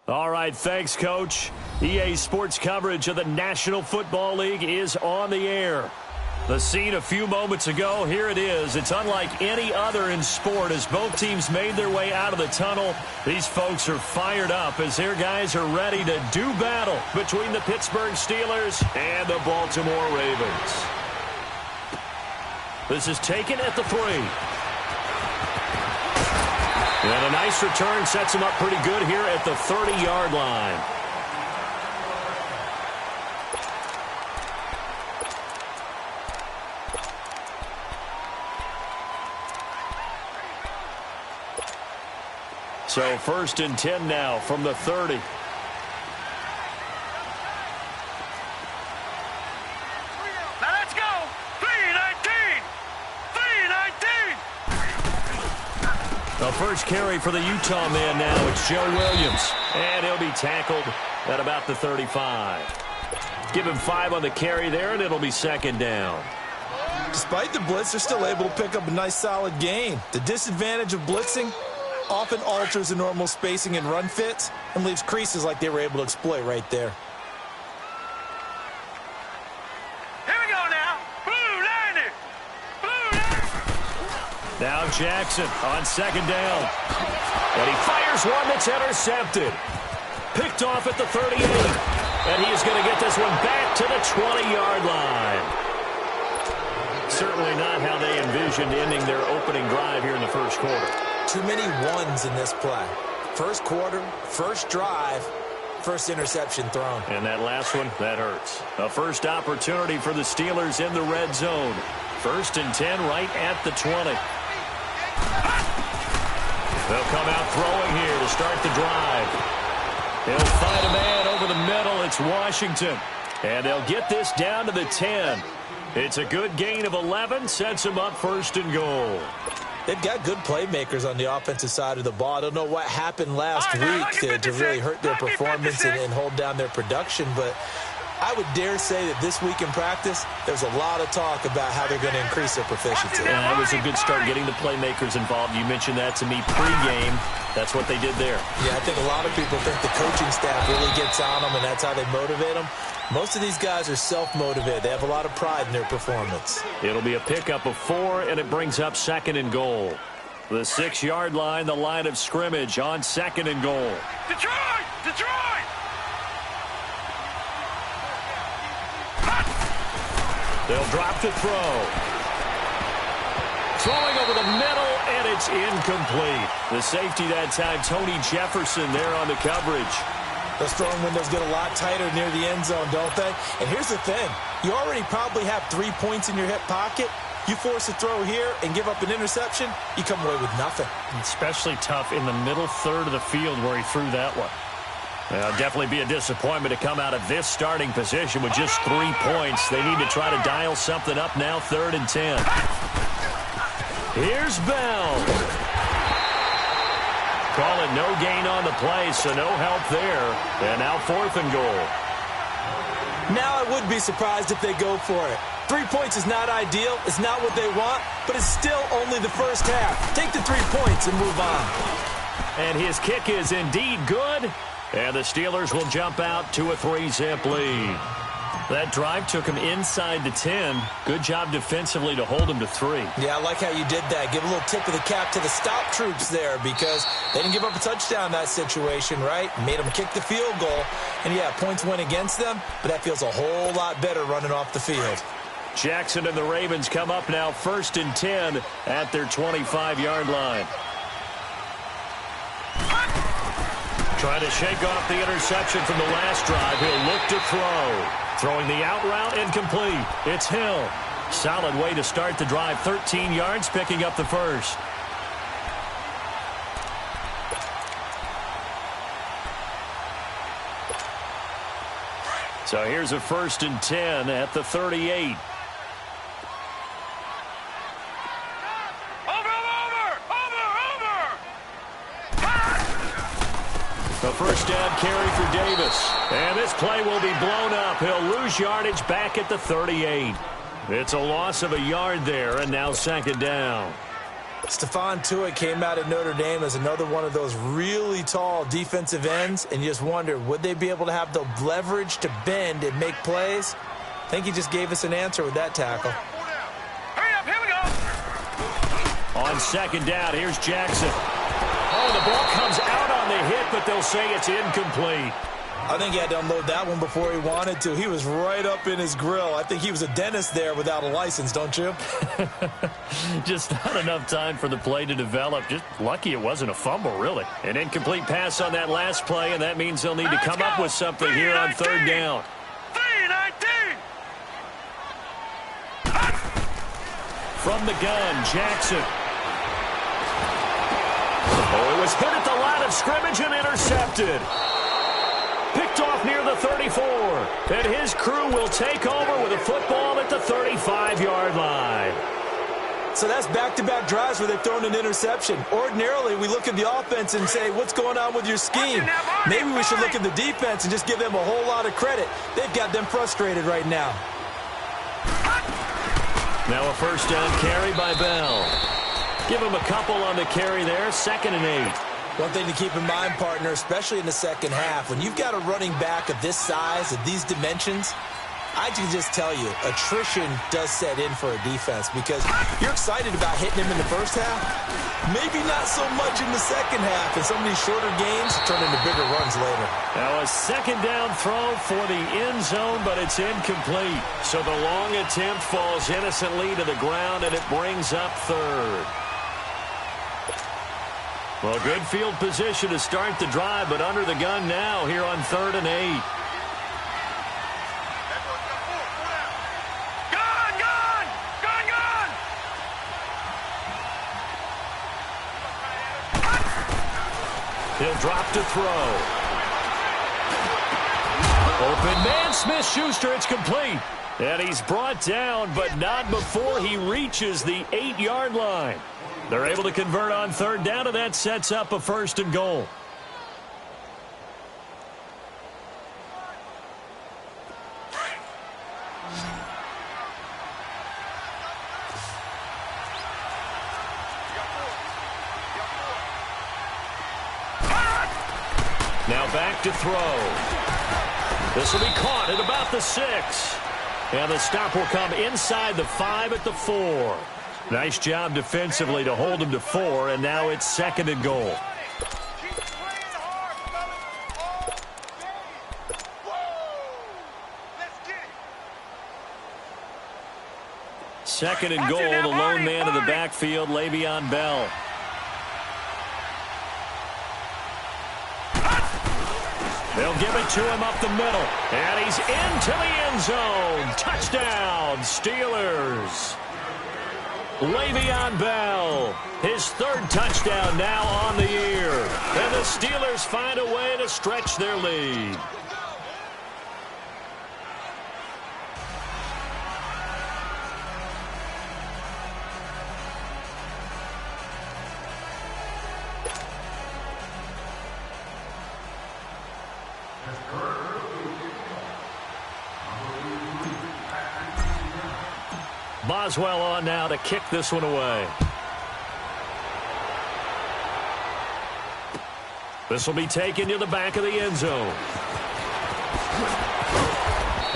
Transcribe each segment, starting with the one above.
All right, thanks, Coach. EA Sports coverage of the National Football League is on the air. The scene a few moments ago, here it is. It's unlike any other in sport as both teams made their way out of the tunnel. These folks are fired up as their guys are ready to do battle between the Pittsburgh Steelers and the Baltimore Ravens. This is taken at the 3. And a nice return sets him up pretty good here at the 30-yard line. So 1st and 10 now from the 30. Now let's go. 3-19. 3-19. The first carry for the Utah man now. It's Joe Williams. And he'll be tackled at about the 35. Give him 5 on the carry there, and it'll be 2nd down. Despite the blitz, they're still able to pick up a nice solid gain. The disadvantage of blitzing often alters the normal spacing and run fits and leaves creases like they were able to exploit right there. Here we go now. Blue 90. Blue 90. Now Jackson on 2nd down. And he fires one that's intercepted. Picked off at the 38. And he is going to get this one back to the 20-yard line. Certainly not how they envisioned ending their opening drive here in the first quarter. Too many ones in this play. First quarter, first drive, first interception thrown. And that last one, that hurts. A first opportunity for the Steelers in the red zone. 1st and 10 right at the 20. They'll come out throwing here to start the drive. They'll find a man over the middle. It's Washington. And they'll get this down to the 10. It's a good gain of 11. Sets them up 1st and goal. They've got good playmakers on the offensive side of the ball. I don't know what happened last week to really hurt their performance and hold down their production, but I would dare say that this week in practice, there's a lot of talk about how they're going to increase their proficiency. And that was a good start getting the playmakers involved. You mentioned that to me pregame. That's what they did there. Yeah, I think a lot of people think the coaching staff really gets on them, and that's how they motivate them. Most of these guys are self-motivated. They have a lot of pride in their performance. It'll be a pickup of 4, and it brings up 2nd and goal. The 6-yard line, the line of scrimmage on 2nd and goal. Detroit! Detroit! They'll drop to throw. Throwing over the middle, and it's incomplete. The safety that time, Tony Jefferson there on the coverage. Those throwing windows get a lot tighter near the end zone, don't they? And here's the thing. You already probably have 3 points in your hip pocket. You force a throw here and give up an interception, you come away with nothing. Especially tough in the middle third of the field where he threw that one. Definitely be a disappointment to come out of this starting position with just 3 points. They need to try to dial something up now, 3rd and 10. Here's Bell. Call it no gain on the play, so no help there. And now 4th and goal. Now I would be surprised if they go for it. 3 points is not ideal. It's not what they want, but it's still only the first half. Take the 3 points and move on. And his kick is indeed good. And the Steelers will jump out to a 3-zip lead. That drive took him inside the 10. Good job defensively to hold him to 3. Yeah, I like how you did that. Give a little tip of the cap to the stop troops there because they didn't give up a touchdown in that situation, right? Made them kick the field goal. And, yeah, points went against them, but that feels a whole lot better running off the field. Jackson and the Ravens come up now 1st and 10 at their 25-yard line. Trying to shake off the interception from the last drive. He'll look to throw. Throwing the out route, incomplete. It's Hill. Solid way to start the drive. 13 yards, picking up the first. So here's a 1st and 10 at the 38. The first down carry for Davis. And this play will be blown up. He'll lose yardage back at the 38. It's a loss of a yard there, and now 2nd down. Stephon Tuitt came out of Notre Dame as another one of those really tall defensive ends, and you just wonder, would they be able to have the leverage to bend and make plays? I think he just gave us an answer with that tackle. Hurry up, here we go. On 2nd down, here's Jackson. Oh, the ball comes out on the hit, but they'll say it's incomplete. I think he had to unload that one before he wanted to. He was right up in his grill. I think he was a dentist there without a license, don't you? Just not enough time for the play to develop. Just lucky it wasn't a fumble, really. An incomplete pass on that last play, and that means they'll need to come up with something here on 3rd down. 3-19. From the gun, Jackson. Oh, it was hit at the line of scrimmage and intercepted. Picked off near the 34. And his crew will take over with a football at the 35-yard line. So that's back-to-back drives where they've thrown an interception. Ordinarily, we look at the offense and say, what's going on with your scheme? Maybe we should look at the defense and just give them a whole lot of credit. They've got them frustrated right now. Now a 1st down carry by Bell. Give him a couple on the carry there, 2nd and 8. One thing to keep in mind, partner, especially in the second half, when you've got a running back of this size, of these dimensions, I can just tell you, attrition does set in for a defense because you're excited about hitting him in the first half. Maybe not so much in the second half, and some of these shorter gains turn into bigger runs later. Now a 2nd down throw for the end zone, but it's incomplete. So the long attempt falls innocently to the ground, and it brings up 3rd. Well, good field position to start the drive, but under the gun now here on 3rd and 8. He'll drop to throw. Open man, Smith-Schuster, it's complete. And he's brought down, but not before he reaches the 8-yard line. They're able to convert on 3rd down, and that sets up a 1st and goal. Now back to throw. This will be caught at about the 6. And the stop will come inside the 5 at the 4. Nice job defensively to hold him to 4, and now it's 2nd and goal. Second and goal, the lone man in the backfield, Le'Veon Bell. They'll give it to him up the middle, and he's into the end zone. Touchdown, Steelers. Le'Veon Bell, his third touchdown now on the year. And the Steelers find a way to stretch their lead. Boswell on now to kick this one away. This will be taken to the back of the end zone.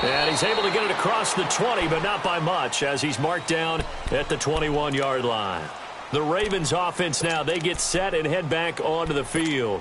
And he's able to get it across the 20, but not by much, as he's marked down at the 21-yard line. The Ravens offense now, they get set and head back onto the field.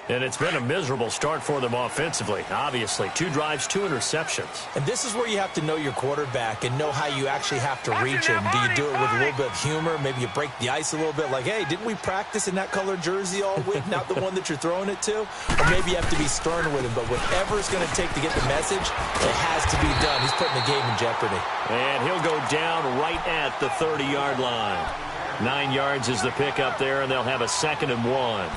And it's been a miserable start for them offensively, obviously. 2 drives, 2 interceptions. And this is where you have to know your quarterback and know how you actually have to reach him. Do you do it with a little bit of humor? Maybe you break the ice a little bit, like, hey, didn't we practice in that colored jersey all week, not the one that you're throwing it to? Or maybe you have to be stern with him. But whatever it's going to take to get the message, it has to be done. He's putting the game in jeopardy. And he'll go down right at the 30-yard line. 9 yards is the pickup there, and they'll have a 2nd and 1.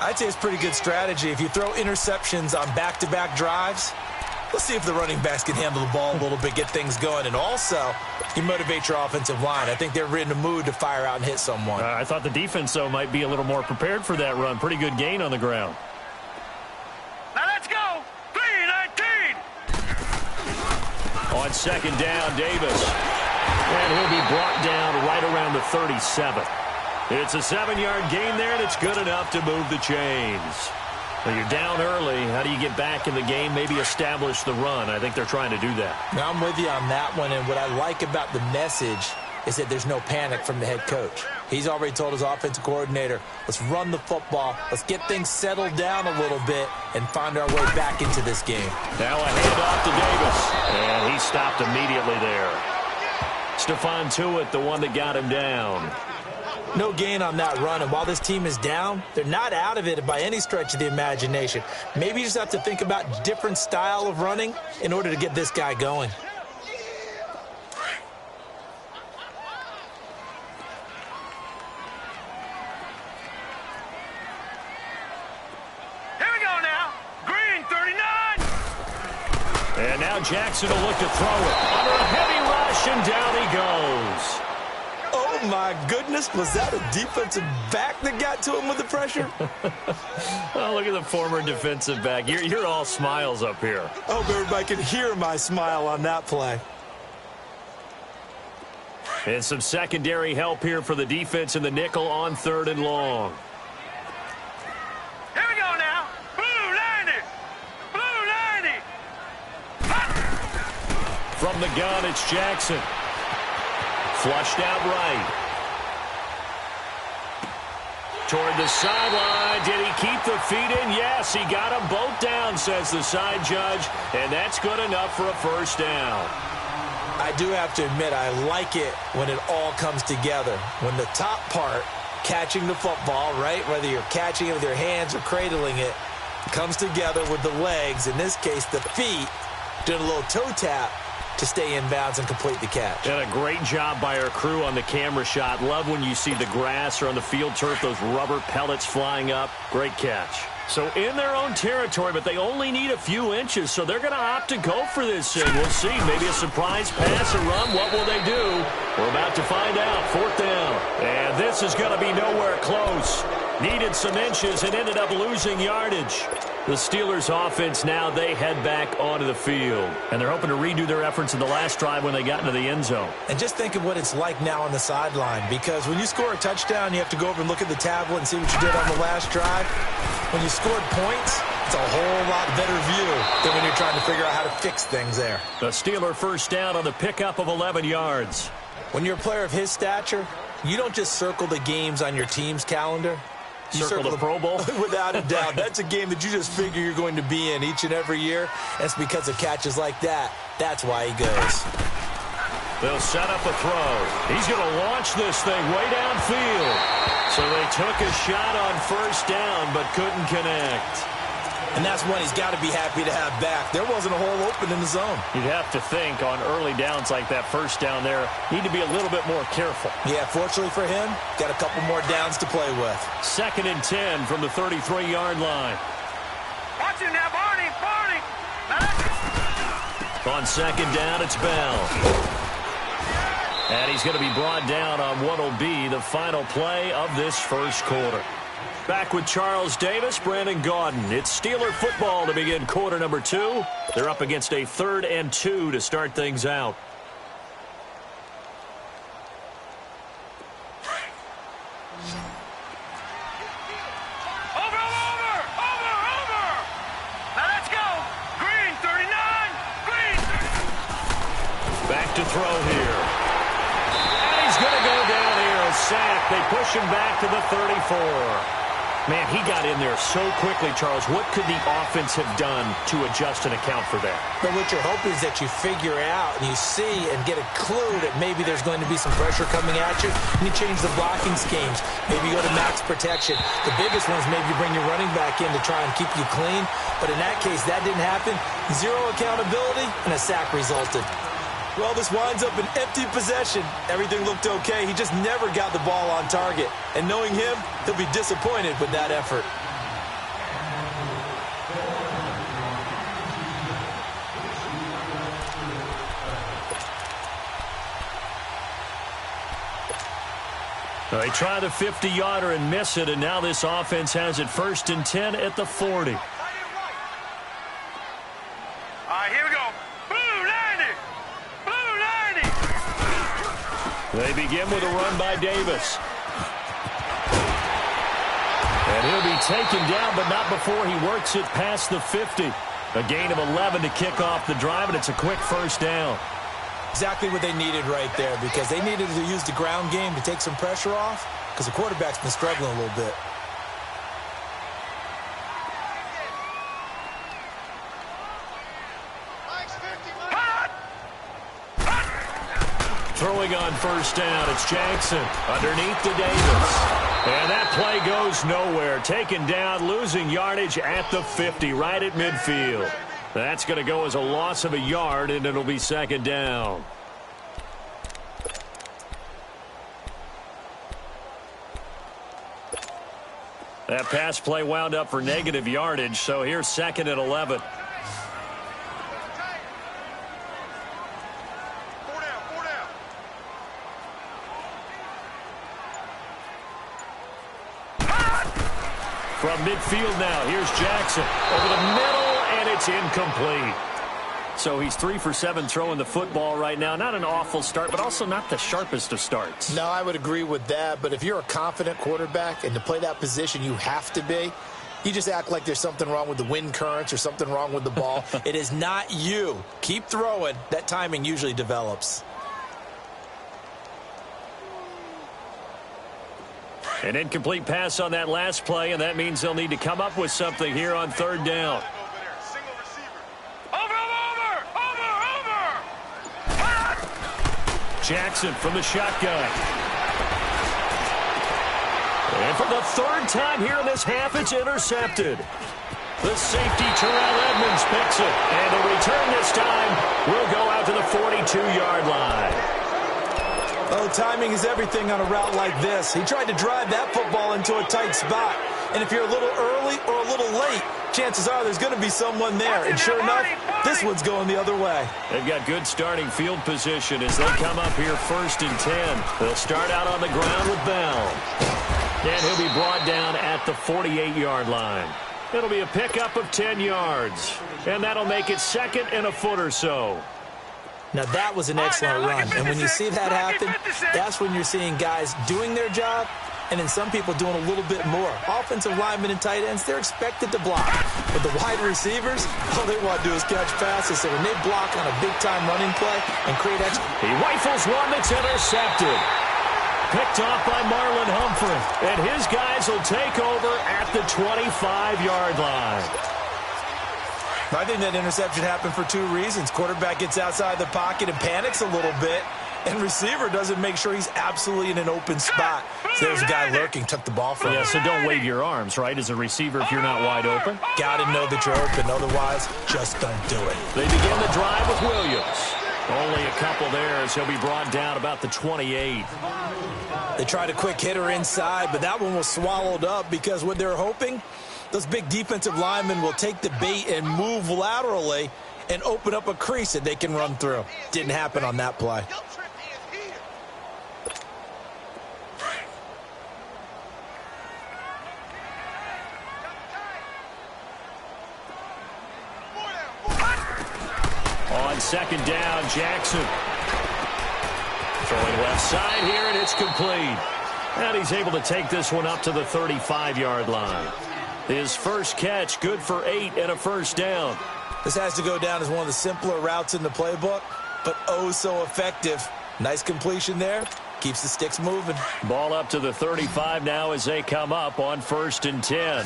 I'd say it's pretty good strategy. If you throw interceptions on back-to-back drives, let's see if the running backs can handle the ball a little bit, get things going. And also, you motivate your offensive line. I think they're in the mood to fire out and hit someone. I thought the defense, though, might be a little more prepared for that run. Pretty good gain on the ground. Now let's go. 3-19. On 2nd down, Davis. And he'll be brought down right around the 37. It's a 7-yard gain there, and it's good enough to move the chains. Well, you're down early. How do you get back in the game, maybe establish the run? I think they're trying to do that. Now, I'm with you on that one, and what I like about the message is that there's no panic from the head coach. He's already told his offensive coordinator, let's run the football, let's get things settled down a little bit, and find our way back into this game. Now a handoff to Davis, and he stopped immediately there. Stephon Tuitt, the one that got him down. No gain on that run, and while this team is down, they're not out of it by any stretch of the imagination. Maybe you just have to think about different style of running in order to get this guy going. Here we go now. Green, 39. And now Jackson will look to throw it. Under a heavy rush, and down he goes. Oh, my goodness. Was that a defensive back that got to him with the pressure? Oh, look at the former defensive back. You're all smiles up here. I hope everybody can hear my smile on that play. And some secondary help here for the defense in the nickel on 3rd and long. Here we go now. Blue 90. Blue 90. From the gun, it's Jackson. Flushed out right. Toward the sideline. Did he keep the feet in? Yes, he got them both down, says the side judge. And that's good enough for a 1st down. I do have to admit, I like it when it all comes together. When the top part, catching the football, right, whether you're catching it with your hands or cradling it, comes together with the legs, in this case the feet, doing a little toe tap to stay in bounds and complete the catch. And a great job by our crew on the camera shot. Love when you see the grass or on the field turf, those rubber pellets flying up. Great catch. So in their own territory, but they only need a few inches, so they're going to opt to go for this thing. We'll see. Maybe a surprise pass or run. What will they do? We're about to find out. 4th down. And this is going to be nowhere close. Needed some inches and ended up losing yardage. The Steelers offense now, they head back onto the field. And they're hoping to redo their efforts in the last drive when they got into the end zone. And just think of what it's like now on the sideline, because when you score a touchdown, you have to go over and look at the tablet and see what you did on the last drive. When you scored points, it's a whole lot better view than when you're trying to figure out how to fix things there. The Steeler 1st down on the pickup of 11 yards. When you're a player of his stature, you don't just circle the games on your team's calendar. You circle the Pro Bowl? Without a doubt. That's a game that you just figure you're going to be in each and every year. And it's because of catches like that. That's why he goes. They'll set up a throw. He's going to launch this thing way downfield. So they took a shot on 1st down but couldn't connect. And that's one he's got to be happy to have back. There wasn't a hole open in the zone. You'd have to think on early downs like that first down there, need to be a little bit more careful. Yeah, fortunately for him, got a couple more downs to play with. 2nd and 10 from the 33-yard line. Watch him now, Barney. On 2nd down, it's Bell. And he's going to be brought down on what will be the final play of this first quarter. Back with Charles Davis, Brandon Gaudin. It's Steeler football to begin quarter number 2. They're up against a 3rd and 2 to start things out. Over. Now let's go. Green, 39. Green. Back to throw here. And he's going to go down here. A sack. They push him back to the 34. Man, he got in there so quickly, Charles. What could the offense have done to adjust and account for that? But what you're hoping is that you figure out and you see and get a clue that maybe there's going to be some pressure coming at you, and you change the blocking schemes. Maybe you go to max protection. The biggest one is maybe you bring your running back in to try and keep you clean. But in that case, that didn't happen. 0 accountability, and a sack resulted. Well, this winds up an empty possession. Everything looked okay. He just never got the ball on target. And knowing him, he'll be disappointed with that effort. They try the 50-yarder and miss it, and now this offense has it 1st and 10 at the 40. All right, here we go. They begin with a run by Davis. And he'll be taken down, but not before he works it past the 50. A gain of 11 to kick off the drive, and it's a quick first down. Exactly what they needed right there, because they needed to use the ground game to take some pressure off, because the quarterback's been struggling a little bit. Throwing on first down, it's Jackson underneath to Davis. And that play goes nowhere. Taken down, losing yardage at the 50, right at midfield. That's going to go as a loss of a yard, and it'll be 2nd down. That pass play wound up for negative yardage, so here's 2nd and 11. From midfield now, here's Jackson over the middle, and it's incomplete. So he's 3 for 7 throwing the football right now. Not an awful start, but also not the sharpest of starts. No, I would agree with that, but if you're a confident quarterback and to play that position you have to be, you just act like there's something wrong with the wind currents or something wrong with the ball. It is not you. Keep throwing. That timing usually develops. An incomplete pass on that last play, and that means they'll need to come up with something here on 3rd down. Jackson from the shotgun. And for the 3rd time here in this half, it's intercepted. The safety, Terrell Edmonds, picks it. And the return this time will go out to the 42-yard line. Oh, timing is everything on a route like this. He tried to drive that football into a tight spot. And if you're a little early or a little late, chances are there's going to be someone there. And sure enough, this one's going the other way. They've got good starting field position as they come up here 1st and 10. They'll start out on the ground with Bell. And he'll be brought down at the 48-yard line. It'll be a pickup of 10 yards. And that'll make it 2nd and a foot or so. Now, that was an excellent run. And when you see that happen, that's when you're seeing guys doing their job and then some people doing a little bit more. Offensive linemen and tight ends, they're expected to block. But the wide receivers, all they want to do is catch passes. So when they block on a big-time running play and create extra... He rifles one that's intercepted. Picked off by Marlon Humphrey. And his guys will take over at the 25-yard line. I think that interception happened for 2 reasons. Quarterback gets outside the pocket and panics a little bit. and receiver doesn't make sure he's absolutely in an open spot. So there's a guy lurking, took the ball from him. Yeah, so don't wave your arms, right, as a receiver if you're not wide open. Got to know that you're open. Otherwise, just don't do it. They begin the drive with Williams. Only a couple there as he'll be brought down about the 28. They tried a quick hitter inside, but that one was swallowed up because what they're hoping, those big defensive linemen will take the bait and move laterally and open up a crease that they can run through. Didn't happen on that play. On second down, Jackson. Throwing left side here, and it's complete. And he's able to take this one up to the 35-yard line. His first catch, good for 8 and a first down. This has to go down as one of the simpler routes in the playbook, but oh so effective. Nice completion there. Keeps the sticks moving. Ball up to the 35 now as they come up on 1st and 10.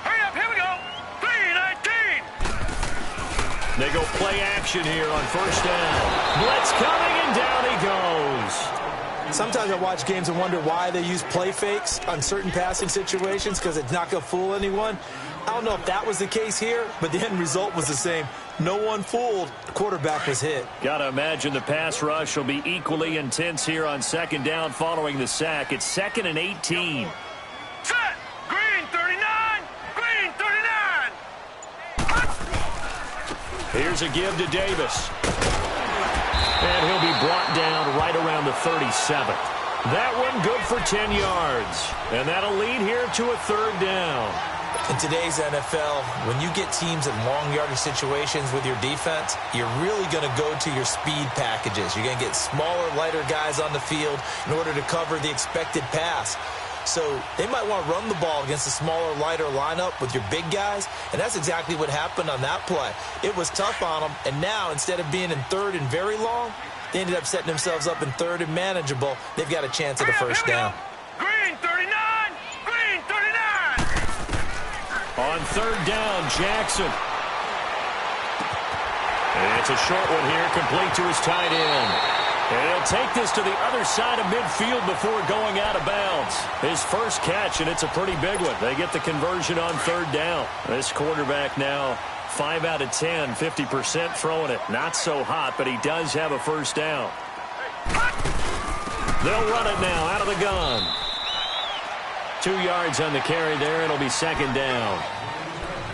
Hurry up, here we go. 3-19. They go play action here on 1st down. Blitz coming, and down he goes. Sometimes I watch games and wonder why they use play fakes on certain passing situations because it's not going to fool anyone. I don't know if that was the case here, but the end result was the same. No one fooled. The quarterback was hit. Got to imagine the pass rush will be equally intense here on 2nd down following the sack. It's 2nd and 18. Set. Green 39. Green 39. Here's a give to Davis. And he'll be brought down right around the 37. That one good for 10 yards. And that'll lead here to a 3rd down. In today's NFL, when you get teams in long yardage situations with your defense, you're really going to go to your speed packages. You're going to get smaller, lighter guys on the field in order to cover the expected pass. So they might want to run the ball against a smaller, lighter lineup with your big guys, and that's exactly what happened on that play. It was tough on them, and now instead of being in 3rd and very long, they ended up setting themselves up in 3rd and manageable. They've got a chance at a first down. Green 39. Green 39. On 3rd down, Jackson. And it's a short one here, complete to his tight end. And he'll take this to the other side of midfield before going out of bounds. His first catch, and it's a pretty big one. They get the conversion on 3rd down. This quarterback now 5 out of 10, 50% throwing it. Not so hot, but he does have a first down. They'll run it now out of the gun. 2 yards on the carry there. It'll be 2nd down.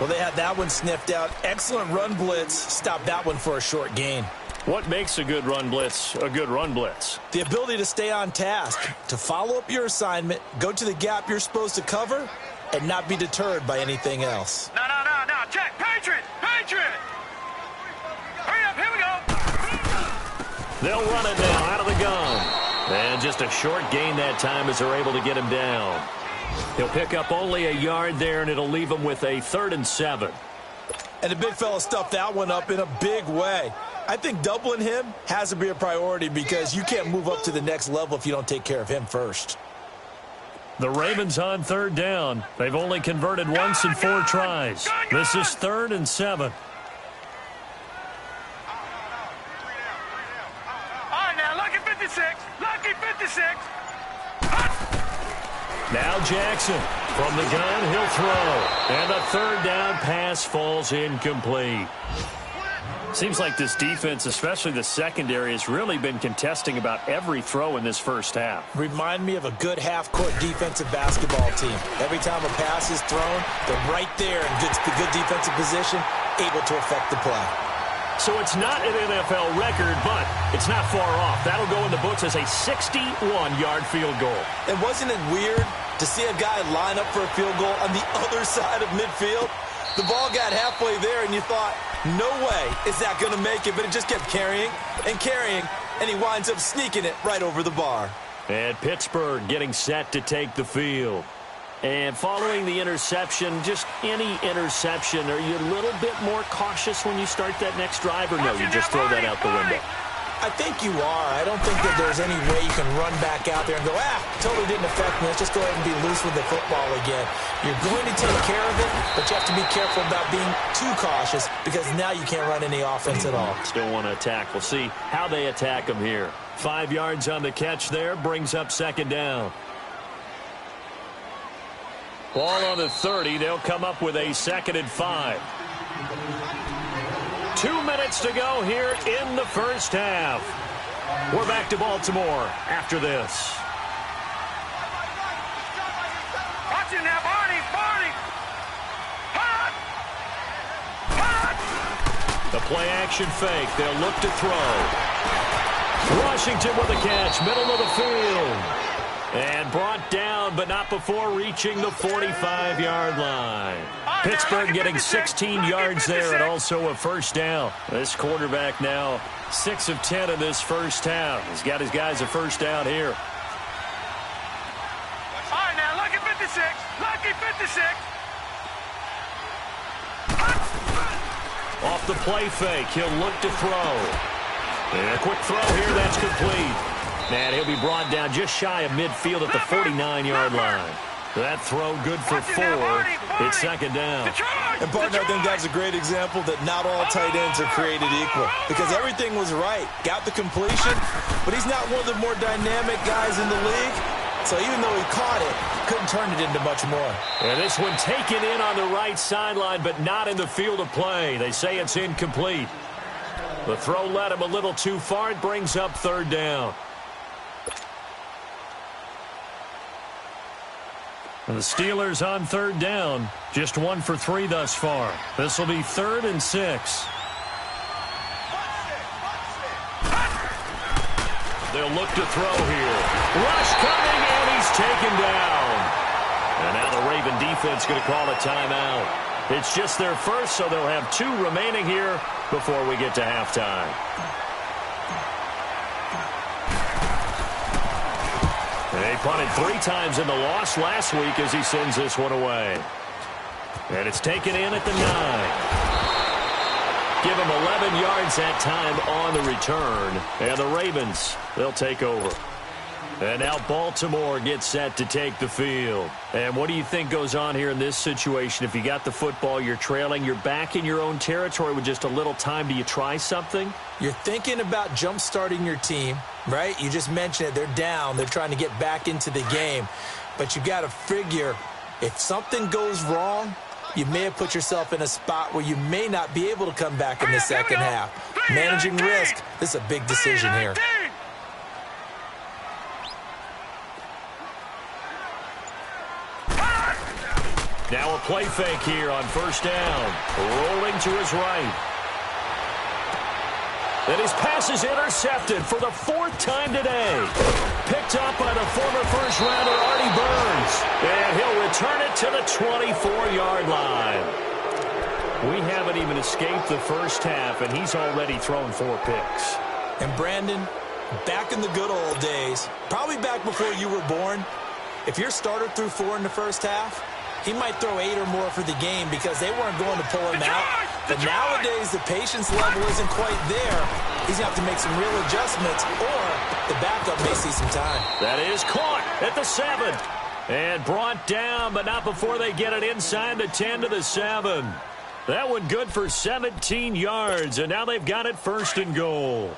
Well, they had that one sniffed out. Excellent run blitz. Stopped that one for a short gain. What makes a good run blitz a good run blitz? The ability to stay on task, to follow up your assignment, go to the gap you're supposed to cover, and not be deterred by anything else. No. Check. Patriot. Hurry up, here we go. They'll run it now out of the gun. And just a short gain that time as they're able to get him down. He'll pick up only a yard there, and it'll leave him with a 3rd and 7. And the big fella stuffed that one up in a big way. I think doubling him has to be a priority because you can't move up to the next level if you don't take care of him first. The Ravens on 3rd down. They've only converted once in 4 tries. This is 3rd and 7. All right, now, lucky 56. Lucky 56. Now Jackson from the gun. He'll throw. And a 3rd down pass falls incomplete. Seems like this defense, especially the secondary, has really been contesting about every throw in this first half. Remind me of a good half-court defensive basketball team. Every time a pass is thrown, they're right there in good defensive position, able to affect the play. So it's not an NFL record, but it's not far off. That'll go in the books as a 61-yard field goal. And wasn't it weird to see a guy line up for a field goal on the other side of midfield? The ball got halfway there, and you thought, no way is that going to make it, but it just kept carrying, and he winds up sneaking it right over the bar. And Pittsburgh getting set to take the field. And following the interception, just any interception, are you a little bit more cautious when you start that next drive, or no, you just throw that out the window? I think you are. I don't think that there's any way you can run back out there and go, totally didn't affect me. Let's just go ahead and be loose with the football again. You're going to take care of it, but you have to be careful about being too cautious because now you can't run any offense at all. Still want to attack. We'll see how they attack them here. 5 yards on the catch there, brings up second down. Ball on the 30. They'll come up with a 2nd and 5. 2 minutes to go here in the first half. We're back to Baltimore after this. Watch it now, Barney, Barney. Hot! Hot! The play action fake. They'll look to throw. Washington with a catch, middle of the field. And brought down, but not before reaching the 45-yard line. Pittsburgh getting 16 yards there and also a first down. This quarterback now 6 of 10 in this first half. He's got his guys a first down here. All right, now, lucky 56. Lucky 56. Off the play fake, he'll look to throw. And a quick throw here, that's complete. And he'll be brought down just shy of midfield at the 49-yard line. That throw good for 4. It's second down. And, partner, I think that's a great example that not all tight ends are created equal because everything was right. Got the completion, but he's not one of the more dynamic guys in the league. So even though he caught it, couldn't turn it into much more. And this one taken in on the right sideline, but not in the field of play. They say it's incomplete. The throw led him a little too far. It brings up third down. And the Steelers on third down. Just 1 for 3 thus far. This will be 3rd and 6. They'll look to throw here. Rush coming, and he's taken down. And now the Raven defense going to call a timeout. It's just their first, so they'll have 2 remaining here before we get to halftime. They punted 3 times in the loss last week as he sends this one away. And it's taken in at the 9. Give him 11 yards that time on the return. And the Ravens, they'll take over. And now Baltimore gets set to take the field. And what do you think goes on here in this situation? If you got the football, you're trailing, you're back in your own territory with just a little time. Do you try something? You're thinking about jump-starting your team, right? You just mentioned it. They're down. They're trying to get back into the game. But you got to figure if something goes wrong, you may have put yourself in a spot where you may not be able to come back in the second half. Managing risk, this is a big decision here. Now a play fake here on first down. Rolling to his right. And his pass is intercepted for the 4th time today. Picked up by the former first-rounder Artie Burns. And he'll return it to the 24-yard line. We haven't even escaped the first half, and he's already thrown 4 picks. And, Brandon, back in the good old days, probably back before you were born, if your starter threw 4 in the first half, he might throw 8 or more for the game because they weren't going to pull him out. But nowadays, the patience level isn't quite there. He's going to have to make some real adjustments, or the backup may see some time. That is caught at the 7. And brought down, but not before they get it inside the 10 to the 7. That one good for 17 yards, and now they've got it 1st and goal.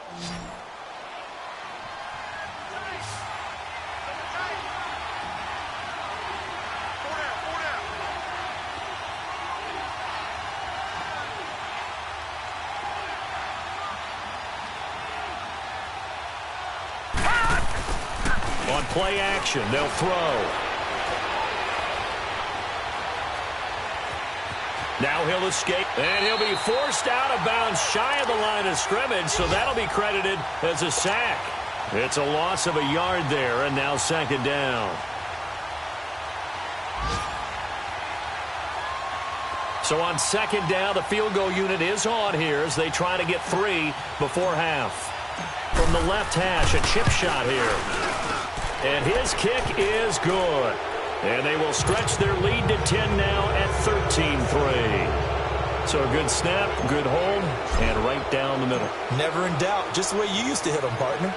On play action, they'll throw. Now he'll escape, and he'll be forced out of bounds shy of the line of scrimmage, so that'll be credited as a sack. It's a loss of a yard there, and now 2nd down. So on 2nd down, the field goal unit is on here as they try to get 3 before half. From the left hash, a chip shot here. And his kick is good. And they will stretch their lead to 10 now at 13-3. So a good snap, good hold, and right down the middle. Never in doubt. Just the way you used to hit them, partner.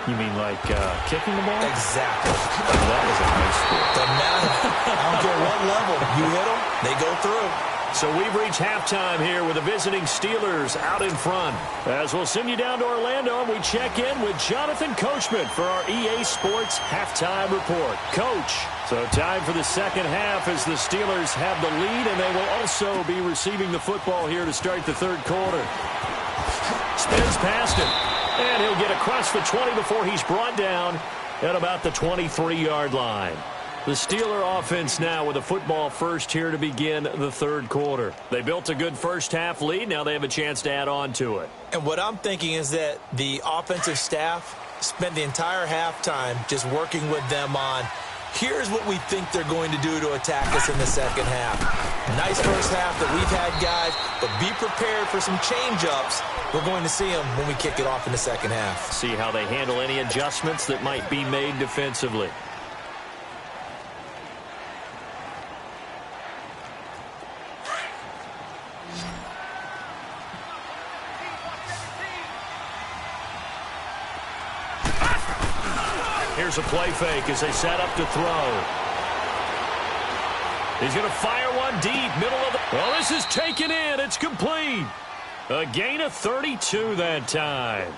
You mean like kicking the ball? Exactly. That was a nice score. Doesn't matter. I don't care what level. You hit them, they go through. So we've reached halftime here with the visiting Steelers out in front. As we'll send you down to Orlando, and we check in with Jonathan Coachman for our EA Sports Halftime Report. Coach, so time for the second half as the Steelers have the lead, and they will also be receiving the football here to start the third quarter. Spins past him, and he'll get across the 20 before he's brought down at about the 23-yard line. The Steeler offense now with a football first here to begin the third quarter. They built a good first half lead. Now they have a chance to add on to it. And what I'm thinking is that the offensive staff spent the entire halftime just working with them on, here's what we think they're going to do to attack us in the second half. Nice first half that we've had, guys, but be prepared for some change-ups. We're going to see them when we kick it off in the second half. See how they handle any adjustments that might be made defensively. Here's a play fake as they set up to throw. He's going to fire one deep, middle of the... Well, this is taken in. It's complete. A gain of 32 that time.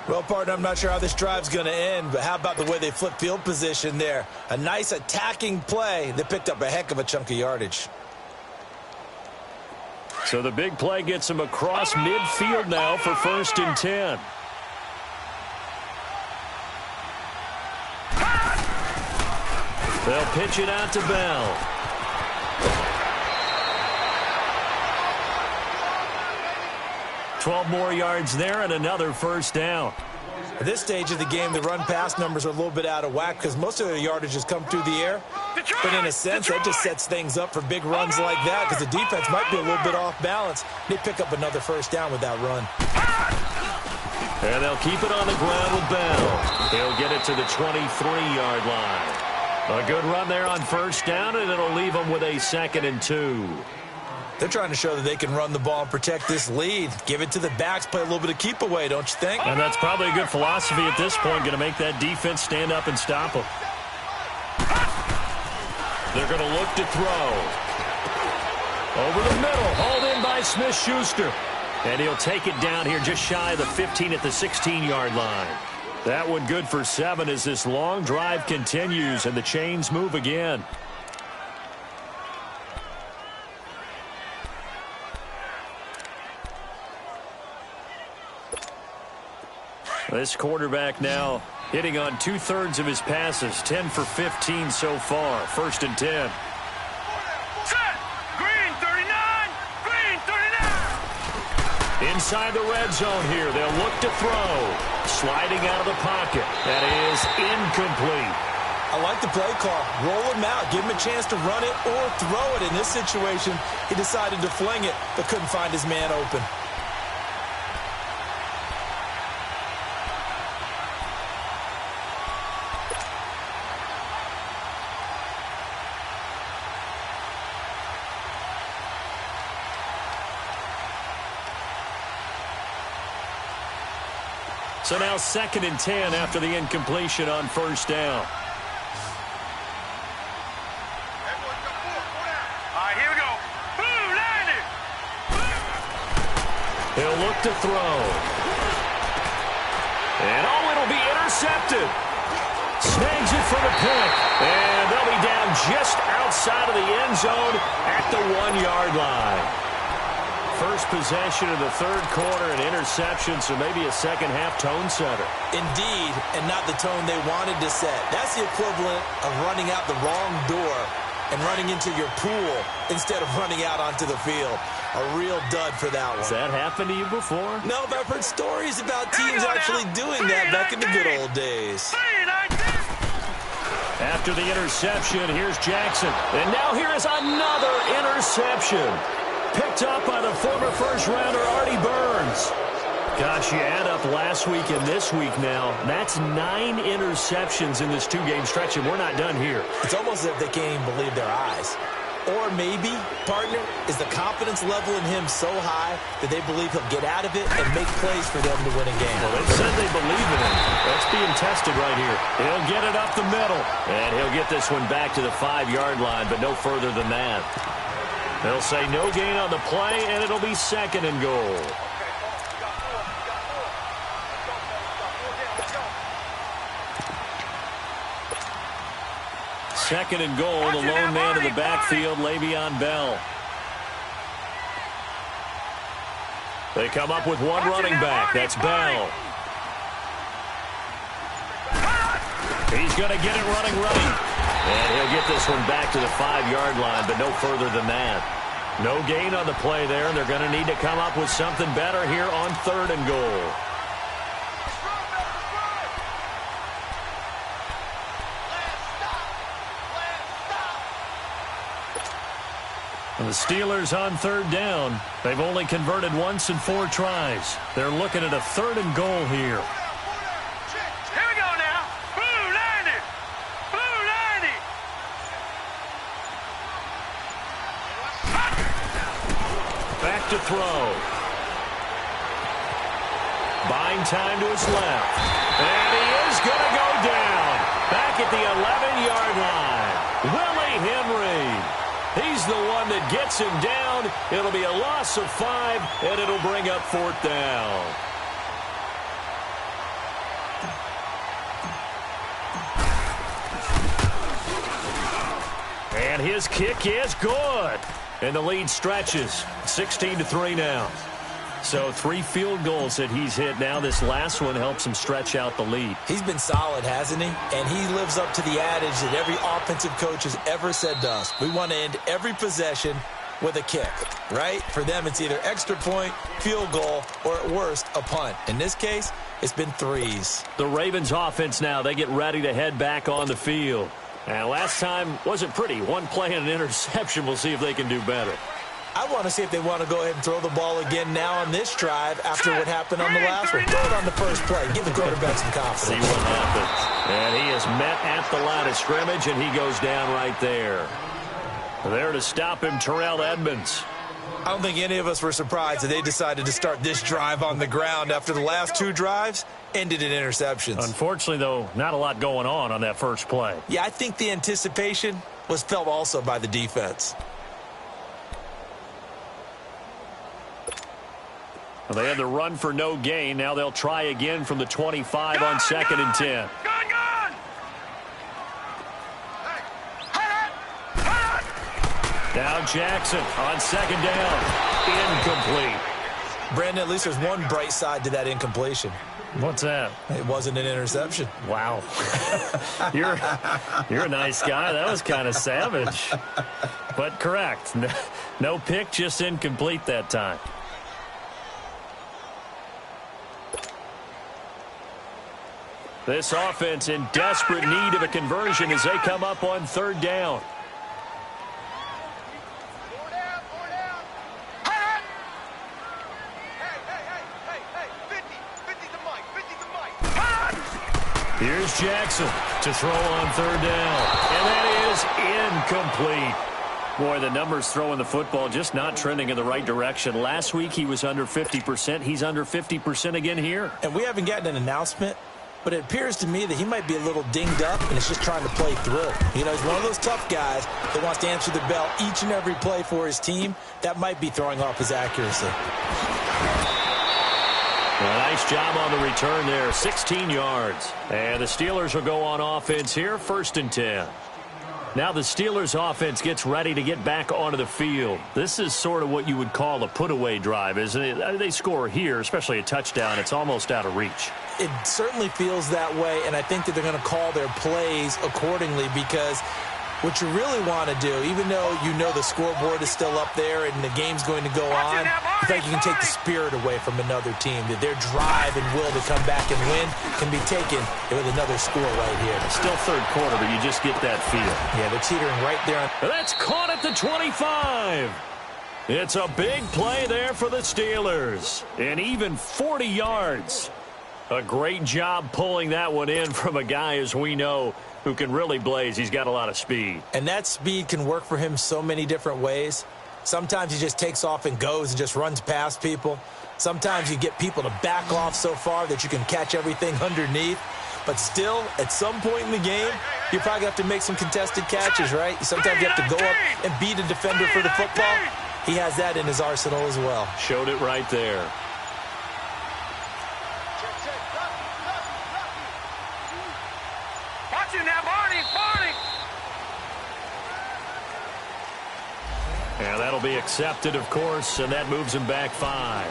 Well, partner, I'm not sure how this drive's going to end, but how about the way they flip field position there? A nice attacking play. They picked up a heck of a chunk of yardage. So the big play gets him across midfield now for 1st and 10. They'll pitch it out to Bell. $12 more yards there and another first down. At this stage of the game, the run-pass numbers are a little bit out of whack because most of their yardage has come through the air. But in a sense, that just sets things up for big runs like that because the defense might be a little bit off balance. They pick up another first down with that run. And they'll keep it on the ground with Bell. He'll get it to the 23-yard line. A good run there on first down, and it'll leave them with a 2nd and 2. They're trying to show that they can run the ball and protect this lead. Give it to the backs, play a little bit of keep away, don't you think? And that's probably a good philosophy at this point, going to make that defense stand up and stop them. They're going to look to throw. Over the middle, hauled in by Smith-Schuster. And he'll take it down here just shy of the 15 at the 16-yard line. That one good for 7 as this long drive continues and the chains move again. This quarterback now hitting on 2/3 of his passes, 10 for 15 so far. 1st and 10. Set. Green 39. Green 39. Inside the red zone here. They'll look to throw. Sliding out of the pocket. That is incomplete. I like the play call. Roll him out. Give him a chance to run it or throw it. In this situation, he decided to fling it, but couldn't find his man open. So now 2nd and 10 after the incompletion on first down. All right, here we go. Blue, line it. He'll look to throw. And oh, it'll be intercepted. Snags it for the pick. And they'll be down just outside of the end zone at the 1-yard line. First possession of the third quarter, an interception, so maybe a second-half tone setter. Indeed, and not the tone they wanted to set. That's the equivalent of running out the wrong door and running into your pool instead of running out onto the field. A real dud for that one. Has that happened to you before? No, but I've heard stories about teams actually doing that back in the good old days. After the interception, here's Jackson. And now here is another interception. Picked up by the former first-rounder Artie Burns. Gosh, you add up last week and this week now. That's 9 interceptions in this 2-game stretch, and we're not done here. It's almost as if they can't even believe their eyes. Or maybe, partner, is the confidence level in him so high that they believe he'll get out of it and make plays for them to win a game. Well, they said they believe in him. That's being tested right here. He'll get it up the middle. And he'll get this one back to the 5-yard line, but no further than that. They'll say no gain on the play, and it'll be 2nd and goal. Second and goal, the lone man in the backfield, Le'Veon Bell. They come up with one running back. That's Bell. He's going to get it running right. And he'll get this one back to the 5-yard line, but no further than that. No gain on the play there, and they're going to need to come up with something better here on 3rd and goal. And the Steelers on 3rd down. They've only converted once in 4 tries. They're looking at a 3rd and goal here. Here we go now. Blue 90. Blue 90. Back to throw. Buying time to his left. And he is going to go down. Back at the 11-yard line. Willie Henry. He's the one that gets him down. It'll be a loss of 5, and it'll bring up 4th down. And his kick is good. And the lead stretches. 16-3 now. So 3 field goals that he's hit now. This last one helps him stretch out the lead. He's been solid, hasn't he? And he lives up to the adage that every offensive coach has ever said to us. We want to end every possession with a kick, right? For them, it's either extra point, field goal, or at worst, a punt. In this case, it's been 3s. The Ravens offense now, they get ready to head back on the field. And last time wasn't pretty. 1 play and an interception. We'll see if they can do better. I want to see if they want to go ahead and throw the ball again now on this drive after what happened on the last one. Throw it on the first play. Give the quarterback some confidence. See what happens. And he is met at the line of scrimmage, and he goes down right there. There to stop him, Terrell Edmonds. I don't think any of us were surprised that they decided to start this drive on the ground after the last 2 drives ended in interceptions. Unfortunately, though, not a lot going on that first play. Yeah, I think the anticipation was felt also by the defense. Well, they had the run for no gain. Now they'll try again from the 25 on 2nd and 10. Down Jackson on 2nd down. Incomplete. Brandon, at least there's one bright side to that incompletion. What's that? It wasn't an interception. Wow. You're a nice guy. That was kind of savage. But correct. No pick, just incomplete that time. This offense in desperate need of a conversion as they come up on 3rd down. Here's Jackson to throw on 3rd down. And that is incomplete. Boy, the numbers throwing the football just not trending in the right direction. Last week he was under 50%. He's under 50% again here. And we haven't gotten an announcement, but it appears to me that he might be a little dinged up and is just trying to play through. You know, he's one of those tough guys that wants to answer the bell each and every play for his team. That might be throwing off his accuracy. Well, nice job on the return there, 16 yards. And the Steelers will go on offense here, 1st and 10. Now the Steelers offense gets ready to get back onto the field. This is sort of what you would call a put-away drive, isn't it? They score here, especially a touchdown. It's almost out of reach. It certainly feels that way, and I think that they're going to call their plays accordingly because what you really want to do, even though you know the scoreboard is still up there and the game's going to go on, I think you can take the spirit away from another team. That their drive and will to come back and win can be taken with another score right here. Still 3rd quarter, but you just get that feel. Yeah, they're teetering right there. That's caught at the 25. It's a big play there for the Steelers. And even 40 yards. A great job pulling that one in from a guy, as we know, who can really blaze. He's got a lot of speed. And that speed can work for him so many different ways. Sometimes he just takes off and goes and just runs past people. Sometimes you get people to back off so far that you can catch everything underneath. But still, at some point in the game, you probably have to make some contested catches, right? Sometimes you have to go up and beat a defender for the football. He has that in his arsenal as well. Showed it right there. Watching that, Barney. And that'll be accepted, of course, and that moves him back 5.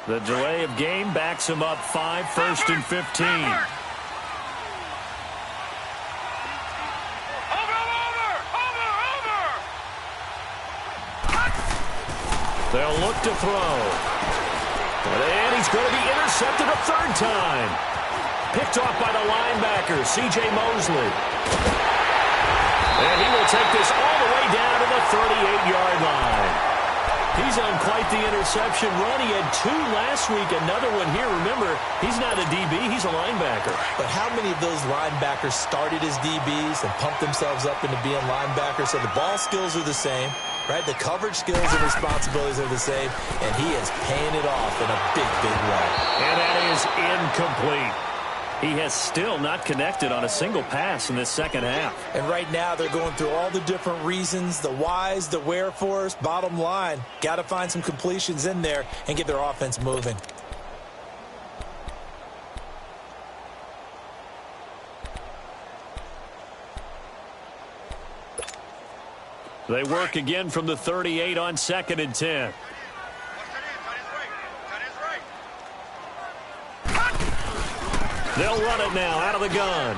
The delay of game backs him up 5, 1st and 15. Over. They'll look to throw. And he's going to be intercepted a 3rd time. Picked off by the linebacker, C.J. Mosley. And he will take this all the way down to the 38-yard line. He's on quite the interception run. He had 2 last week, another one here. Remember, he's not a DB, he's a linebacker. But how many of those linebackers started as DBs and pumped themselves up into being linebackers? So the ball skills are the same, right? The coverage skills and responsibilities are the same, and he is paying it off in a big, big way. And that is incomplete. He has still not connected on a single pass in this second half. And right now they're going through all the different reasons, the whys, the wherefores. Bottom line, got to find some completions in there and get their offense moving. They work again from the 38 on 2nd and 10. They'll run it now out of the gun.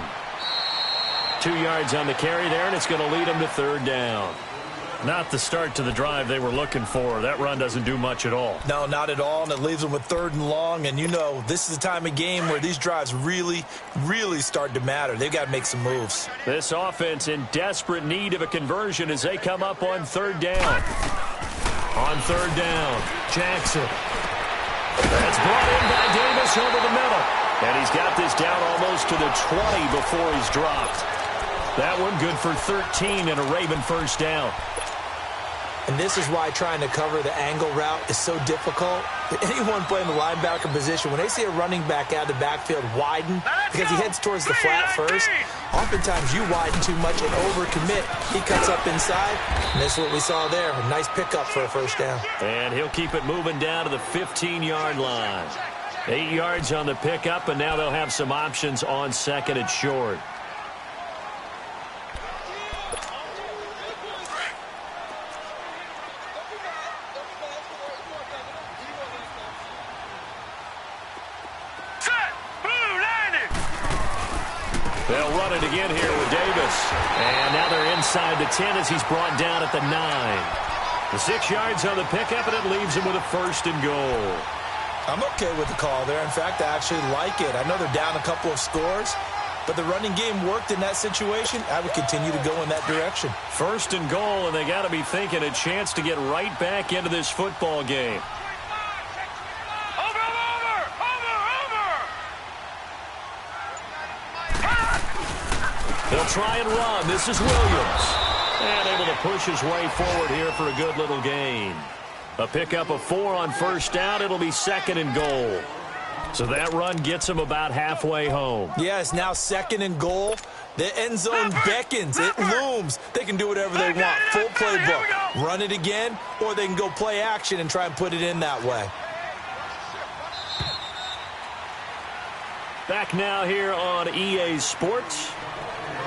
2 yards on the carry there, and it's going to lead them to 3rd down. Not the start to the drive they were looking for. That run doesn't do much at all. No, not at all, and it leaves them with 3rd and long. And you know, this is the time of game where these drives really, really start to matter. They've got to make some moves. This offense in desperate need of a conversion as they come up on 3rd down. On 3rd down, Jackson. That's brought in by Davis over the middle. And he's got this down almost to the 20 before he's dropped. That one good for 13 and a Raven 1st down. And this is why trying to cover the angle route is so difficult. Anyone playing the linebacker position, when they see a running back out of the backfield widen because he heads towards the flat first, oftentimes you widen too much and overcommit. He cuts up inside, and this is what we saw there. A nice pickup for a 1st down. And he'll keep it moving down to the 15-yard line. 8 yards on the pickup, and now they'll have some options on 2nd and short. They'll run it again here with Davis. And now they're inside the 10 as he's brought down at the 9. The 6 yards on the pickup, and it leaves him with a 1st and goal. I'm okay with the call there. In fact, I actually like it. I know they're down a couple of scores, but the running game worked in that situation. I would continue to go in that direction. 1st and goal, and they got to be thinking a chance to get right back into this football game. They'll try and run. This is Williams. And able to push his way forward here for a good little gain. A pickup of 4 on 1st down. It'll be 2nd and goal. So that run gets him about halfway home. Yes, now 2nd and goal. The end zone beckons. It looms. They can do whatever they want. Full playbook. Run it again, or they can go play action and try and put it in that way. Back now here on EA Sports.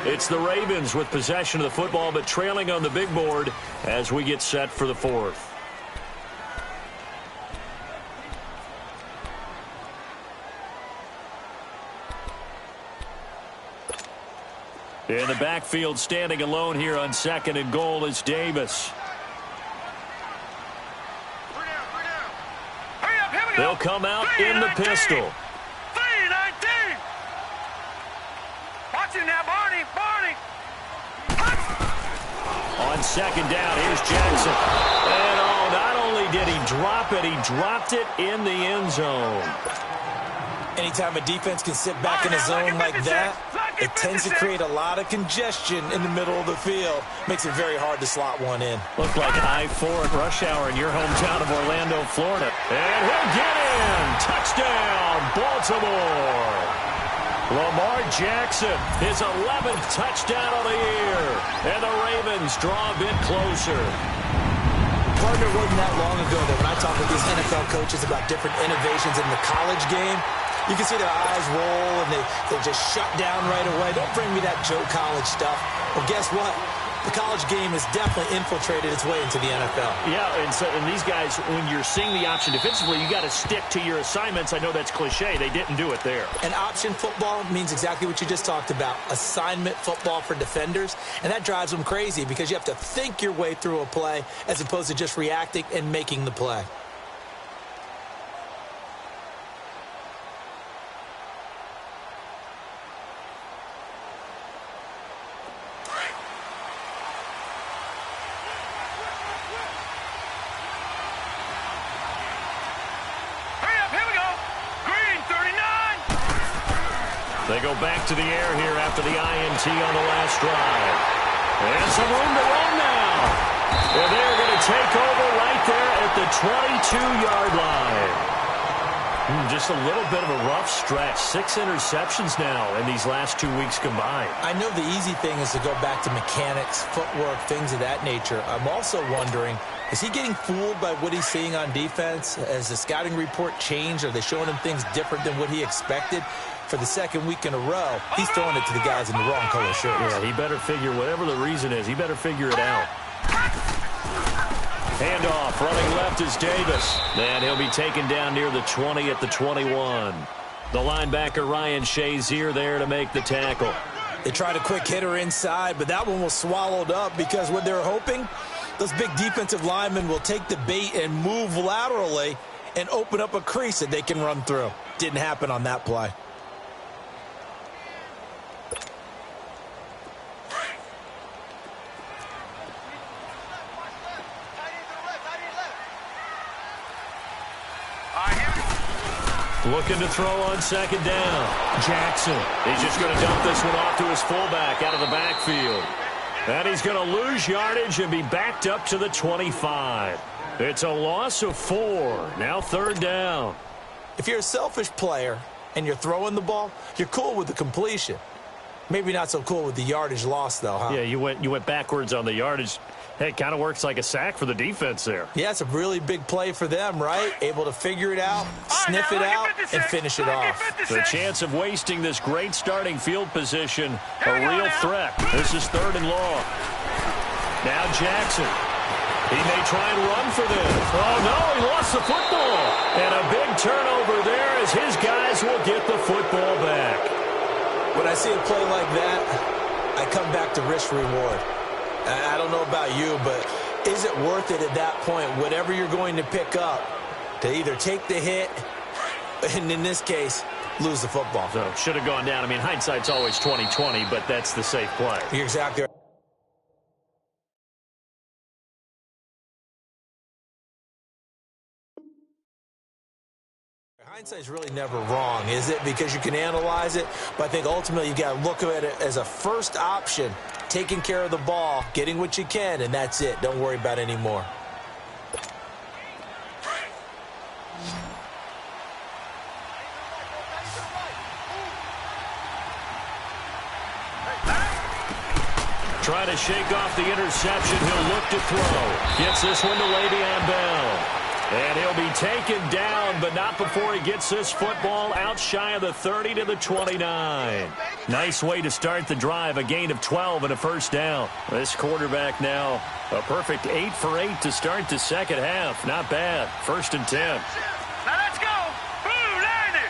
It's the Ravens with possession of the football, but trailing on the big board as we get set for the 4th. In the backfield, standing alone here on 2nd and goal is Davis. They'll come out in the pistol. 3-19. Watching now, Barney. On second down. Here's Jackson. And, oh, not only did he drop it, he dropped it in the end zone. Anytime a defense can sit back in a zone like that, it tends to create a lot of congestion in the middle of the field. Makes it very hard to slot one in. Looked like I-4 at rush hour in your hometown of Orlando, Florida. And he'll get in. Touchdown, Baltimore. Lamar Jackson, his 11th touchdown of the year. And the Ravens draw a bit closer. Partner, wasn't that long ago that when I talk with these NFL coaches about different innovations in the college game, you can see their eyes roll and they just shut down right away. Don't bring me that Joe College stuff. Well, guess what? The college game has definitely infiltrated its way into the NFL. Yeah, and these guys, when you're seeing the option defensively, you got to stick to your assignments. I know that's cliche. They didn't do it there. And option football means exactly what you just talked about, assignment football for defenders. And that drives them crazy because you have to think your way through a play as opposed to just reacting and making the play. They go back to the air here after the INT on the last drive. And some room to run now. And they're going to take over right there at the 22-yard line. Just a little bit of a rough stretch. 6 interceptions now in these last 2 weeks combined. I know the easy thing is to go back to mechanics, footwork, things of that nature. I'm also wondering, is he getting fooled by what he's seeing on defense? Has the scouting report changed? Are they showing him things different than what he expected? For the second week in a row, he's throwing it to the guys in the wrong color shirts. Yeah, he better figure, whatever the reason is, he better figure it out. Handoff, running left is Davis. And he'll be taken down near the 20 at the 21. The linebacker, Ryan Shazier, there to make the tackle. They tried a quick hitter inside, but that one was swallowed up because what they're hoping, those big defensive linemen will take the bait and move laterally and open up a crease that they can run through. Didn't happen on that play. Looking to throw on second down. Jackson. He's just going to dump this one off to his fullback out of the backfield. And he's going to lose yardage and be backed up to the 25. It's a loss of 4. Now third down. If you're a selfish player and you're throwing the ball, you're cool with the completion. Maybe not so cool with the yardage loss, though, huh? Yeah, you went backwards on the yardage. Hey, it kind of works like a sack for the defense there. Yeah, it's a really big play for them, right? Able to figure it out, sniff it out, and finish it off. The chance of wasting this great starting field position, a real threat. This is 3rd and long. Now Jackson. He may try and run for this. Oh, no, he lost the football. And a big turnover there as his guys will get the football back. When I see a play like that, I come back to risk-reward. I don't know about you, but is it worth it at that point, whatever you're going to pick up, to either take the hit and, in this case, lose the football? So, should have gone down. I mean, hindsight's always 20/20, but that's the safe play. You're exactly right. Hindsight's really never wrong, is it? Because you can analyze it, but I think ultimately you got to look at it as a first option, taking care of the ball, getting what you can, and that's it. Don't worry about any more. Trying to shake off the interception. He'll look to throw. Gets this one to Le'Veon Bell. And he'll be taken down, but not before he gets this football out shy of the 30 to the 29. Nice way to start the drive, a gain of 12 and a first down. This quarterback now, a perfect 8 for 8 to start the second half. Not bad. 1st and 10. Now let's go. Blue 90.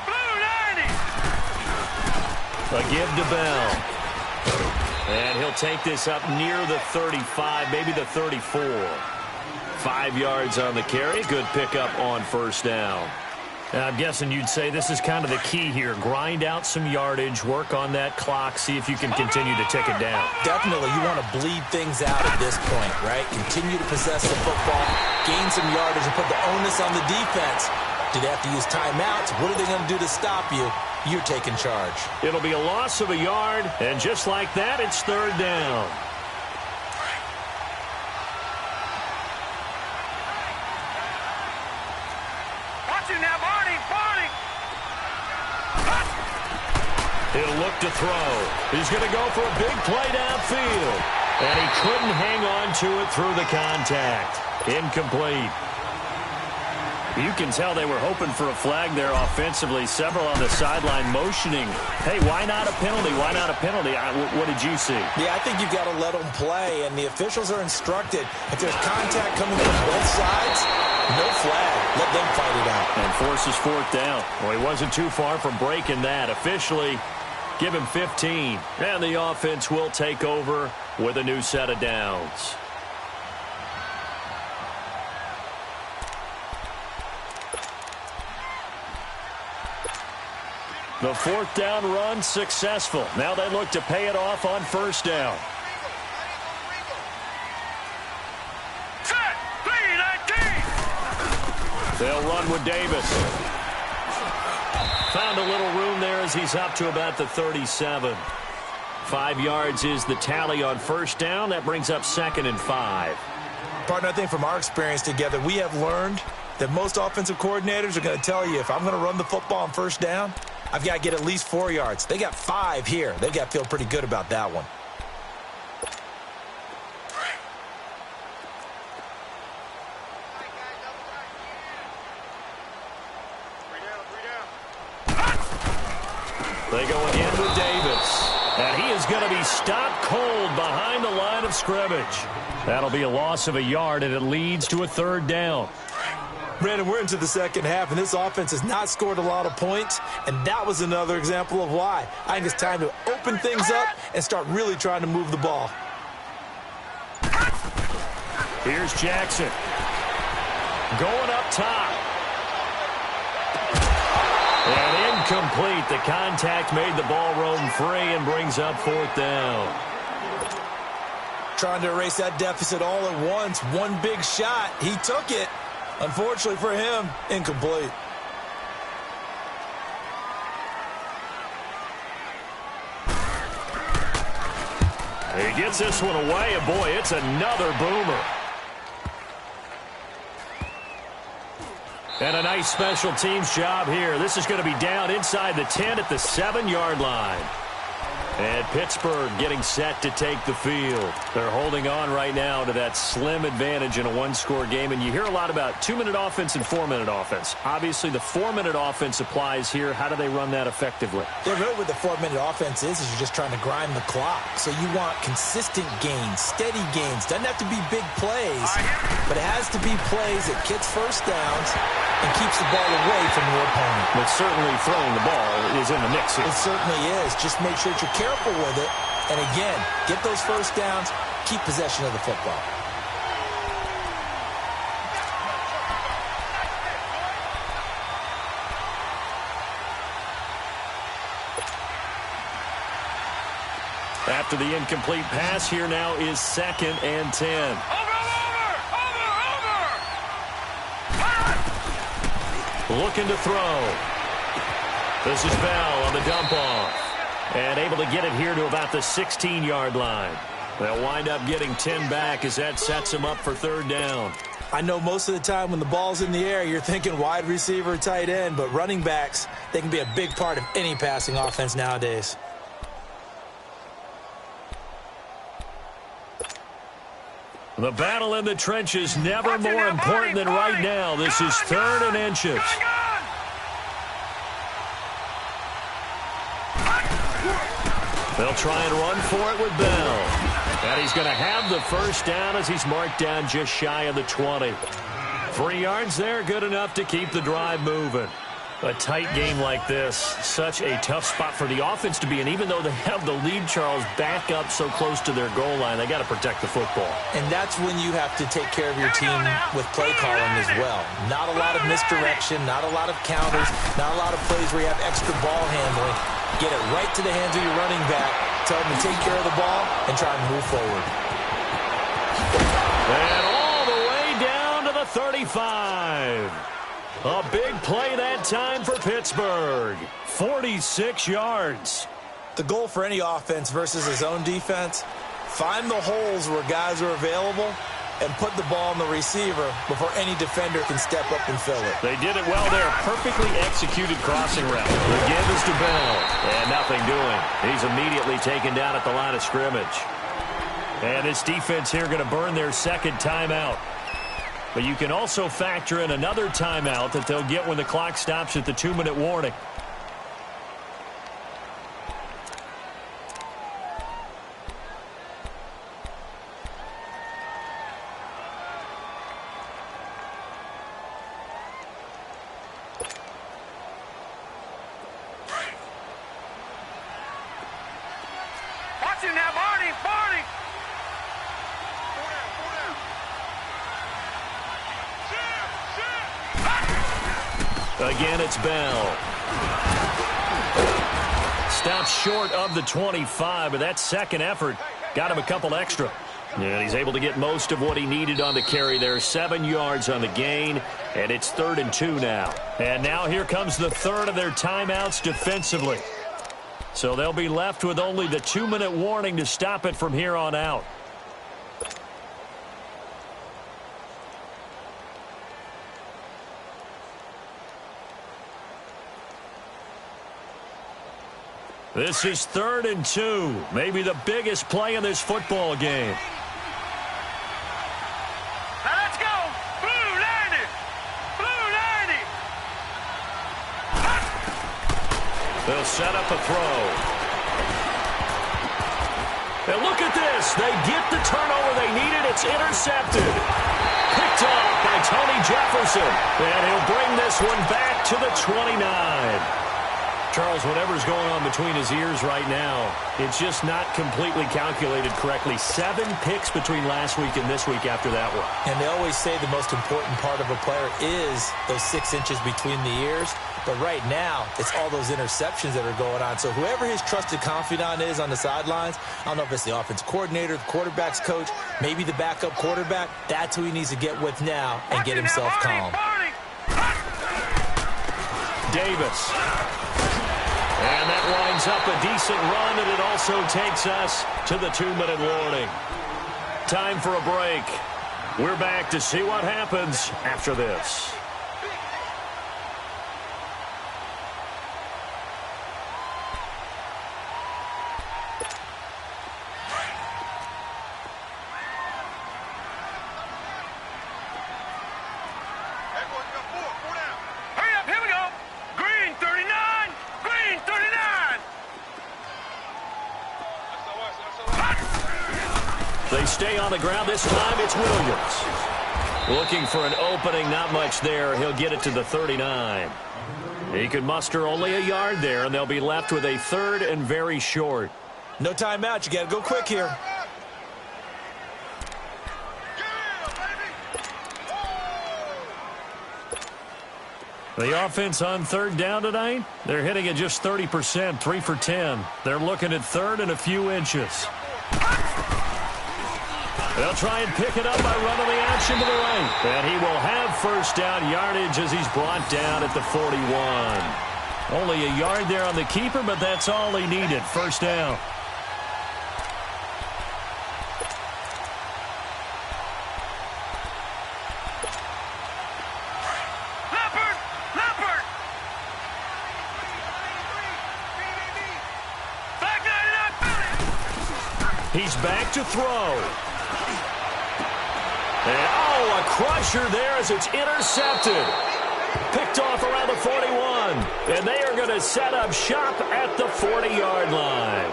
Blue 90. A give to Bell. And he'll take this up near the 35, maybe the 34. 5 yards on the carry. Good pickup on first down. I'm guessing you'd say this is kind of the key here. Grind out some yardage, work on that clock, see if you can continue to tick it down. Definitely, you want to bleed things out at this point, right? Continue to possess the football, gain some yardage, and put the onus on the defense. Do they have to use timeouts? What are they going to do to stop you? You're taking charge. It'll be a loss of a yard, and just like that, it's third down. Now, Barney. He'll look to throw. He's going to go for a big play downfield. And he couldn't hang on to it through the contact. Incomplete. You can tell they were hoping for a flag there offensively. Several on the sideline motioning. Hey, why not a penalty? Why not a penalty? What did you see? Yeah, I think you've got to let them play, and the officials are instructed. If there's contact coming from both sides, no flag. Let them fight it out. And forces fourth down. Well, he wasn't too far from breaking that. Officially, give him 15. And the offense will take over with a new set of downs. The fourth down run successful. Now they look to pay it off on first down. Set. 3-19. They'll run with Davis. Found a little room there as he's up to about the 37. 5 yards is the tally on first down. That brings up 2nd and 5. Partner, I think from our experience together, we have learned that most offensive coordinators are going to tell you, if I'm going to run the football on first down, I've got to get at least 4 yards. They got 5 here. They got to feel pretty good about that one. They go again with Davis. And he is going to be stopped cold behind the line of scrimmage. That'll be a loss of a yard, and it leads to a third down. Brandon, we're into the second half, and this offense has not scored a lot of points, and that was another example of why. I think it's time to open things up and start really trying to move the ball. Here's Jackson. Going up top. And incomplete. The contact made the ball roam free and brings up fourth down. Trying to erase that deficit all at once. One big shot. He took it. Unfortunately for him, incomplete. He gets this one away, and boy, it's another boomer. And a nice special teams job here. This is going to be down inside the 10 at the 7-yard line. And Pittsburgh getting set to take the field. They're holding on right now to that slim advantage in a one-score game. And you hear a lot about 2-minute offense and 4-minute offense. Obviously, the 4-minute offense applies here. How do they run that effectively? Yeah, really what the 4-minute offense is you're just trying to grind the clock. So you want consistent gains, steady gains. Doesn't have to be big plays, but it has to be plays that gets first downs and keeps the ball away from your opponent. But certainly throwing the ball is in the mix here. It certainly is. Just make sure that you're careful with it. And again, get those first downs, keep possession of the football. After the incomplete pass, here now is 2nd and 10. Looking to throw. This is Bell on the dump off. And able to get it here to about the 16-yard line. They'll wind up getting 10 back as that sets them up for third down. I know most of the time when the ball's in the air, you're thinking wide receiver, tight end, but running backs, they can be a big part of any passing offense nowadays. The battle in the trenches never more important than right now. This is 3rd and inches. They'll try and run for it with Bell. And he's going to have the first down as he's marked down just shy of the 20. 3 yards there, good enough to keep the drive moving. A tight game like this, such a tough spot for the offense to be in. Even though they have the lead, Charles, back up so close to their goal line, they got to protect the football. And that's when you have to take care of your team with play calling as well. Not a lot of misdirection, not a lot of counters, not a lot of plays where you have extra ball handling. Get it right to the hands of your running back. Tell them to take care of the ball and try and move forward. And all the way down to the 35. A big play that time for Pittsburgh. 46 yards. The goal for any offense versus his own defense, find the holes where guys are available and put the ball on the receiver before any defender can step up and fill it. They did it well there. Perfectly executed crossing route. The give is to Bell. And nothing doing. He's immediately taken down at the line of scrimmage. And this defense here going to burn their second timeout. But you can also factor in another timeout that they'll get when the clock stops at the 2-minute warning. Watch him now, Barney! Barney! Again, it's Bell. Stops short of the 25, but that second effort got him a couple extra. And he's able to get most of what he needed on the carry there. 7 yards on the gain, and it's 3rd and 2 now. And now here comes the third of their timeouts defensively. So they'll be left with only the 2-minute warning to stop it from here on out. This is 3rd and 2. Maybe the biggest play in this football game. Now let's go! Blue 90! Blue 90! They'll set up a throw. And look at this. They get the turnover they needed. It's intercepted. Picked off by Tony Jefferson. And he'll bring this one back to the 29. Charles, whatever's going on between his ears right now, it's just not completely calculated correctly. 7 picks between last week and this week after that one. And they always say the most important part of a player is those 6 inches between the ears. But right now, it's all those interceptions that are going on. So whoever his trusted confidant is on the sidelines, I don't know if it's the offense coordinator, the quarterback's coach, maybe the backup quarterback, that's who he needs to get with now and get himself calm. Davis. And that winds up a decent run, and it also takes us to the 2-minute warning. Time for a break. We're back to see what happens after this. Hurry up, here we go! Green 39! Green 39! They stay on the ground. This time it's Williams. Looking for an opening, not much there. He'll get it to the 39. He could muster only a yard there, and they'll be left with a 3rd and very short. No timeout. You got to go quick here. The offense on 3rd down tonight, they're hitting at just 30%, 3 for 10. They're looking at 3rd and a few inches. They'll try and pick it up by running the action to the right. And he will have first down yardage as he's brought down at the 41. Only a yard there on the keeper, but that's all he needed. First down. He's back to throw. And, oh, a crusher there as it's intercepted. Picked off around the 41. And they are going to set up shop at the 40-yard line.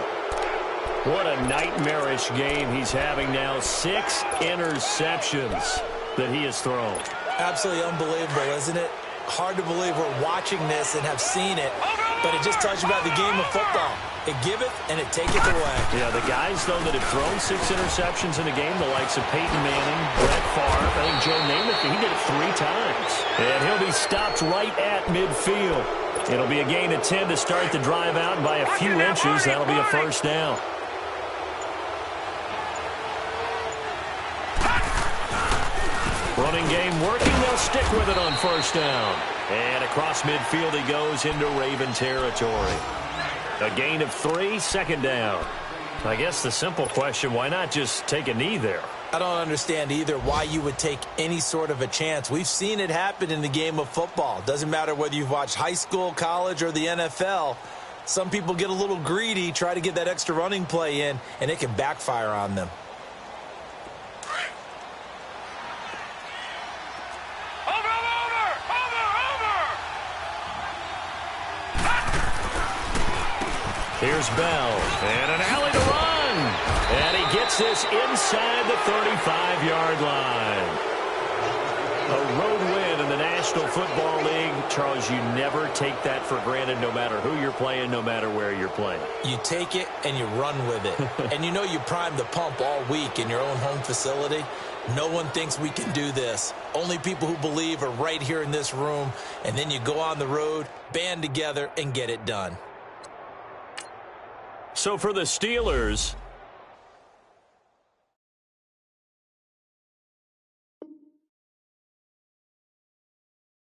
What a nightmarish game he's having now. 6 interceptions that he has thrown. Absolutely unbelievable, isn't it? hard to believe we're watching this and have seen it, but it just tells you about the game of football. It giveth and it taketh away. Yeah, the guys, though, that have thrown 6 interceptions in a game, the likes of Peyton Manning, Brett Favre, I think Joe Namath, he did it 3 times. And he'll be stopped right at midfield. It'll be a gain of 10 to start the drive out, and by a few inches, that'll be a first down. Running game working. They'll stick with it on first down. And across midfield he goes into Raven territory. A gain of 3, second down. I guess the simple question, why not just take a knee there? I don't understand either why you would take any sort of a chance. We've seen it happen in the game of football. Doesn't matter whether you've watched high school, college, or the NFL. Some people get a little greedy, try to get that extra running play in, and it can backfire on them. Here's Bell, and an alley to run. And he gets this inside the 35-yard line. A road win in the National Football League. Charles, you never take that for granted, no matter who you're playing, no matter where you're playing. You take it and you run with it. And you know you primed the pump all week in your own home facility. No one thinks we can do this. Only people who believe are right here in this room. And then you go on the road, band together, and get it done. So for the Steelers,